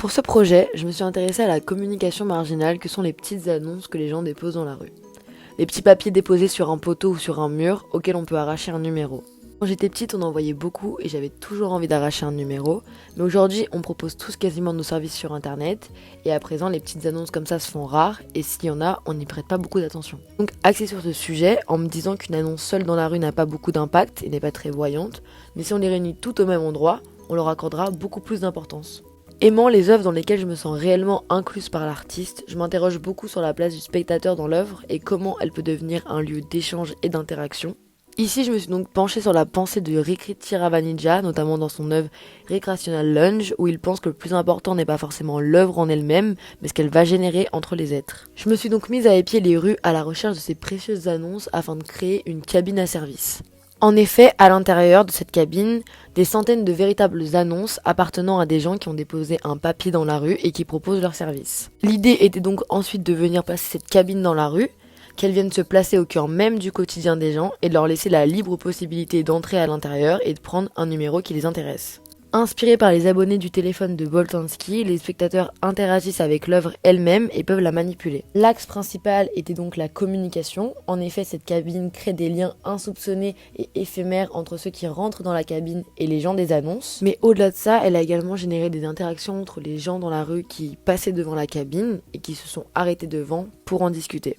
Pour ce projet, je me suis intéressée à la communication marginale que sont les petites annonces que les gens déposent dans la rue. Les petits papiers déposés sur un poteau ou sur un mur auquel on peut arracher un numéro. Quand j'étais petite, on en voyait beaucoup et j'avais toujours envie d'arracher un numéro. Mais aujourd'hui, on propose tous quasiment nos services sur internet. Et à présent, les petites annonces comme ça se font rares. Et s'il y en a, on n'y prête pas beaucoup d'attention. Donc, axé sur ce sujet, en me disant qu'une annonce seule dans la rue n'a pas beaucoup d'impact et n'est pas très voyante. Mais si on les réunit toutes au même endroit, on leur accordera beaucoup plus d'importance. Aimant les œuvres dans lesquelles je me sens réellement incluse par l'artiste, je m'interroge beaucoup sur la place du spectateur dans l'œuvre et comment elle peut devenir un lieu d'échange et d'interaction. Ici, je me suis donc penchée sur la pensée de Rikrit Tiravanija, notamment dans son œuvre Recreational Lunge, où il pense que le plus important n'est pas forcément l'œuvre en elle-même, mais ce qu'elle va générer entre les êtres. Je me suis donc mise à épier les rues à la recherche de ces précieuses annonces afin de créer une cabine à service. En effet, à l'intérieur de cette cabine, des centaines de véritables annonces appartenant à des gens qui ont déposé un papier dans la rue et qui proposent leurs services. L'idée était donc ensuite de venir passer cette cabine dans la rue, qu'elles viennent se placer au cœur même du quotidien des gens et de leur laisser la libre possibilité d'entrer à l'intérieur et de prendre un numéro qui les intéresse. Inspirés par les abonnés du téléphone de Boltanski, les spectateurs interagissent avec l'œuvre elle-même et peuvent la manipuler. L'axe principal était donc la communication. En effet, cette cabine crée des liens insoupçonnés et éphémères entre ceux qui rentrent dans la cabine et les gens des annonces. Mais au-delà de ça, elle a également généré des interactions entre les gens dans la rue qui passaient devant la cabine et qui se sont arrêtés devant pour en discuter.